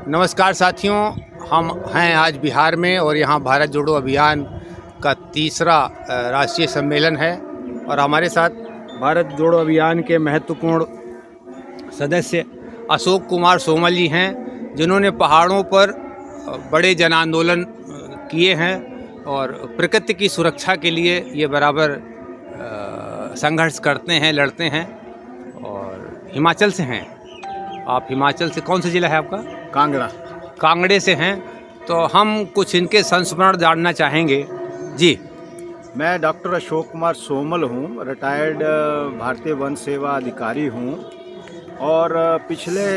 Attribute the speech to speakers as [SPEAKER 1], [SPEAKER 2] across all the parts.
[SPEAKER 1] नमस्कार साथियों, हम हैं आज बिहार में और यहाँ भारत जोड़ो अभियान का तीसरा राष्ट्रीय सम्मेलन है और हमारे साथ भारत जोड़ो अभियान के महत्वपूर्ण सदस्य अशोक कुमार सोमल जी हैं, जिन्होंने पहाड़ों पर बड़े जन आंदोलन किए हैं और प्रकृति की सुरक्षा के लिए ये बराबर संघर्ष करते हैं, लड़ते हैं। और हिमाचल से हैं आप। हिमाचल से कौन सा ज़िला है आपका? कांगड़े से हैं। तो हम कुछ इनके संस्मरण जानना चाहेंगे जी।
[SPEAKER 2] मैं डॉक्टर अशोक कुमार सोमल हूँ, रिटायर्ड भारतीय वन सेवा अधिकारी हूँ और पिछले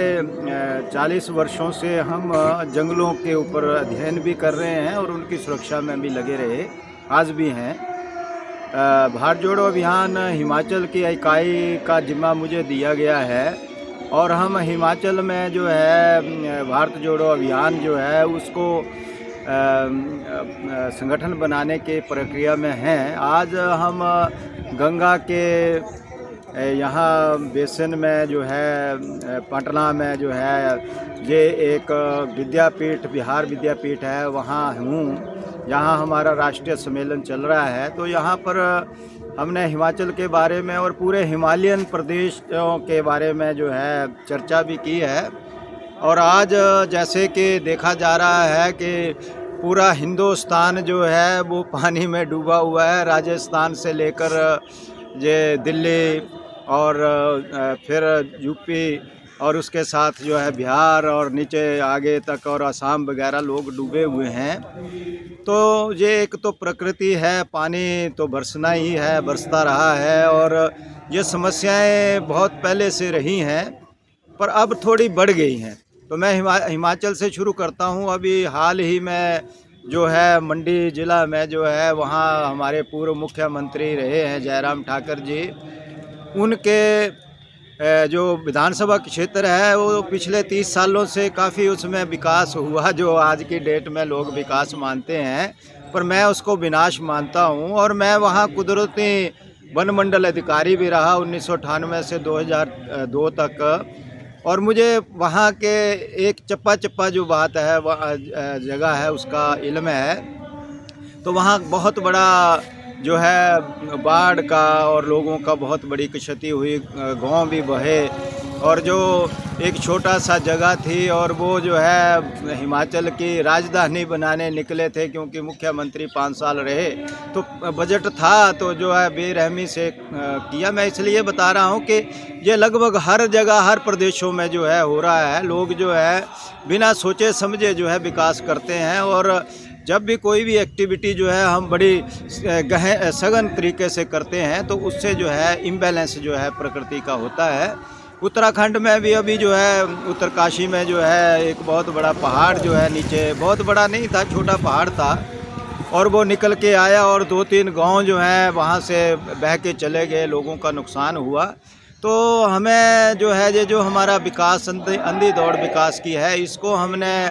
[SPEAKER 2] 40 वर्षों से हम जंगलों के ऊपर अध्ययन भी कर रहे हैं और उनकी सुरक्षा में भी लगे रहे, आज भी हैं। भारत जोड़ो अभियान हिमाचल की इकाई का जिम्मा मुझे दिया गया है और हम हिमाचल में जो है भारत जोड़ो अभियान जो है उसको संगठन बनाने के प्रक्रिया में हैं। आज हम गंगा के यहाँ बेसिन में जो है पटना में जो है ये एक विद्यापीठ, बिहार विद्यापीठ है, वहाँ हूँ, यहाँ हमारा राष्ट्रीय सम्मेलन चल रहा है। तो यहाँ पर हमने हिमाचल के बारे में और पूरे हिमालयन प्रदेशों के बारे में जो है चर्चा भी की है। और आज जैसे कि देखा जा रहा है कि पूरा हिंदुस्तान जो है वो पानी में डूबा हुआ है, राजस्थान से लेकर ये दिल्ली और फिर यूपी और उसके साथ जो है बिहार और नीचे आगे तक और असम वगैरह लोग डूबे हुए हैं। तो ये एक तो प्रकृति है, पानी तो बरसना ही है, बरसता रहा है और ये समस्याएं बहुत पहले से रही हैं पर अब थोड़ी बढ़ गई हैं। तो मैं हिमाचल से शुरू करता हूं। अभी हाल ही में जो है मंडी ज़िला में जो है वहाँ हमारे पूर्व मुख्यमंत्री रहे हैं जयराम ठाकुर जी, उनके जो विधानसभा क्षेत्र है वो पिछले 30 सालों से काफ़ी उसमें विकास हुआ, जो आज की डेट में लोग विकास मानते हैं, पर मैं उसको विनाश मानता हूं। और मैं वहां कुदरती वन मंडल अधिकारी भी रहा 1998 से 2002 तक। और मुझे वहां के एक चप्पा चप्पा जो बात है जगह है उसका इल्म है। तो वहाँ बहुत बड़ा जो है बाढ़ का और लोगों का बहुत बड़ी क्षति हुई, गांव भी बहे और जो एक छोटा सा जगह थी और वो जो है हिमाचल की राजधानी बनाने निकले थे, क्योंकि मुख्यमंत्री 5 साल रहे तो बजट था तो जो है बेरहमी से किया। मैं इसलिए बता रहा हूँ कि ये लगभग हर जगह हर प्रदेशों में जो है हो रहा है। लोग जो है बिना सोचे समझे जो है विकास करते हैं और जब भी कोई भी एक्टिविटी जो है हम बड़ी सघन तरीके से करते हैं तो उससे जो है इम्बैलेंस जो है प्रकृति का होता है। उत्तराखंड में भी अभी जो है उत्तरकाशी में जो है एक बहुत बड़ा पहाड़ जो है, नीचे बहुत बड़ा नहीं था, छोटा पहाड़ था और वो निकल के आया और 2-3 गांव जो हैं वहाँ से बह के चले गए, लोगों का नुकसान हुआ। तो हमें जो है ये जो हमारा विकास अंधी दौड़ विकास की है, इसको हमने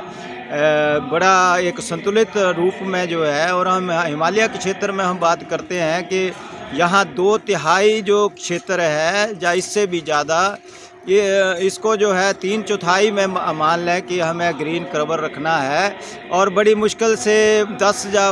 [SPEAKER 2] बड़ा एक संतुलित रूप में जो है, और हम हिमालय के क्षेत्र में हम बात करते हैं कि यहाँ 2/3 जो क्षेत्र है या इससे भी ज़्यादा, ये इसको जो है 3/4 में मान लें कि हमें ग्रीन कवर रखना है और बड़ी मुश्किल से 10 या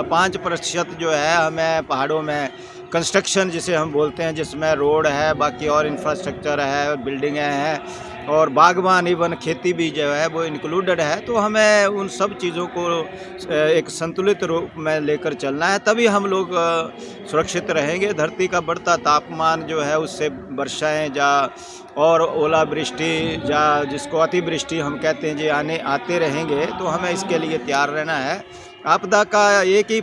[SPEAKER 2] 5% जो है हमें पहाड़ों में कंस्ट्रक्शन जिसे हम बोलते हैं, जिसमें रोड है, बाकी और इंफ्रास्ट्रक्चर है, बिल्डिंगें हैं और बागवानी वन खेती भी जो है वो इंक्लूडेड है। तो हमें उन सब चीज़ों को एक संतुलित रूप में लेकर चलना है, तभी हम लोग सुरक्षित रहेंगे। धरती का बढ़ता तापमान जो है उससे वर्षाएं जा और ओलावृष्टि या जिसको अतिवृष्टि हम कहते हैं, जो आते रहेंगे, तो हमें इसके लिए तैयार रहना है। आपदा का एक ही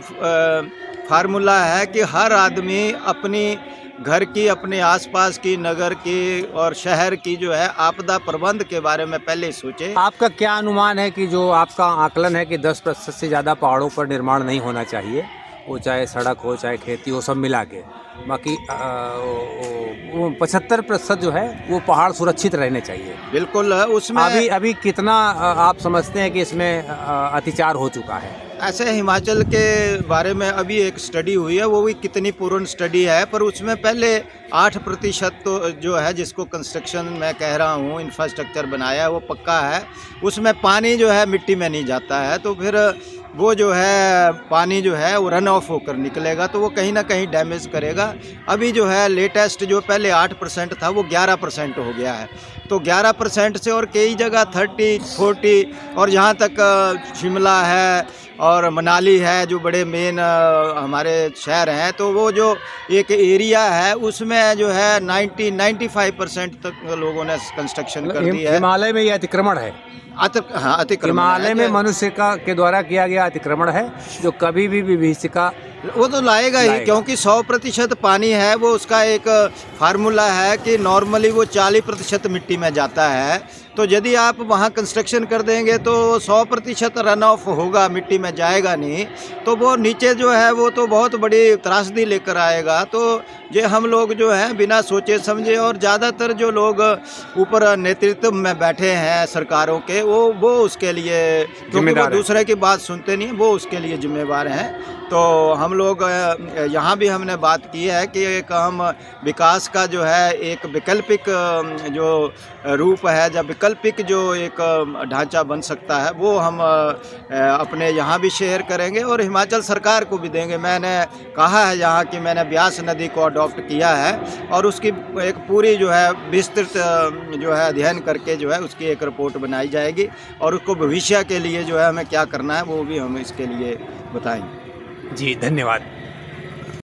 [SPEAKER 2] फार्मूला है कि हर आदमी अपनी घर की, अपने आसपास की, नगर की और शहर की जो है आपदा प्रबंध के बारे में पहले सोचे।
[SPEAKER 1] आपका क्या अनुमान है कि जो आपका आकलन है कि 10% से ज़्यादा पहाड़ों पर निर्माण नहीं होना चाहिए, वो चाहे सड़क हो चाहे खेती हो, सब मिला के, बाकी 75% जो है वो पहाड़ सुरक्षित रहने चाहिए?
[SPEAKER 2] बिल्कुल। उसमें
[SPEAKER 1] अभी कितना आप समझते हैं कि इसमें अतिचार हो चुका है?
[SPEAKER 2] ऐसे हिमाचल के बारे में अभी एक स्टडी हुई है, वो भी कितनी पूर्ण स्टडी है, पर उसमें पहले 8% तो जो है जिसको कंस्ट्रक्शन मैं कह रहा हूँ इंफ्रास्ट्रक्चर बनाया है वो पक्का है, उसमें पानी जो है मिट्टी में नहीं जाता है, तो फिर वो जो है पानी जो है वो रन ऑफ होकर निकलेगा, तो वो कहीं ना कहीं डैमेज करेगा। अभी जो है लेटेस्ट जो पहले 8% था वो 11% हो गया है, तो 11% से और कई जगह 30, 40 और यहाँ तक शिमला है और मनाली है जो बड़े मेन हमारे शहर हैं, तो वो जो एक एरिया है उसमें जो है 95% तक लोगों ने कंस्ट्रक्शन कर दी है।
[SPEAKER 1] हिमालय में ये अतिक्रमण है,
[SPEAKER 2] हाँ अतिक्रमण
[SPEAKER 1] हिमालय में मनुष्य के द्वारा किया गया अतिक्रमण है, जो कभी भी विभीषिका
[SPEAKER 2] वो तो लाएगा ही, क्योंकि 100% पानी है, वो उसका एक फार्मूला है कि नॉर्मली वो 40% मिट्टी में जाता है, तो यदि आप वहाँ कंस्ट्रक्शन कर देंगे तो 100% रन ऑफ होगा, मिट्टी में जाएगा नहीं, तो वो नीचे जो है वो तो बहुत बड़ी त्रासदी लेकर आएगा। तो ये हम लोग जो हैं बिना सोचे समझे, और ज़्यादातर जो लोग ऊपर नेतृत्व में बैठे हैं सरकारों के, वो उसके लिए, क्योंकि वो दूसरे की बात सुनते नहीं, वो उसके लिए जिम्मेवार हैं। तो हम लोग यहाँ भी हमने बात की है कि एक हम विकास का जो है एक वैकल्पिक जो रूप है, जब वैकल्पिक जो एक ढांचा बन सकता है वो हम अपने यहाँ भी शेयर करेंगे और हिमाचल सरकार को भी देंगे। मैंने कहा है यहाँ कि मैंने ब्यास नदी को अडॉप्ट किया है और उसकी एक पूरी जो है विस्तृत जो है अध्ययन करके जो है उसकी एक रिपोर्ट बनाई जाएगी और उसको भविष्य के लिए जो है हमें क्या करना है वो भी हम इसके लिए बताएंगे।
[SPEAKER 1] जी धन्यवाद।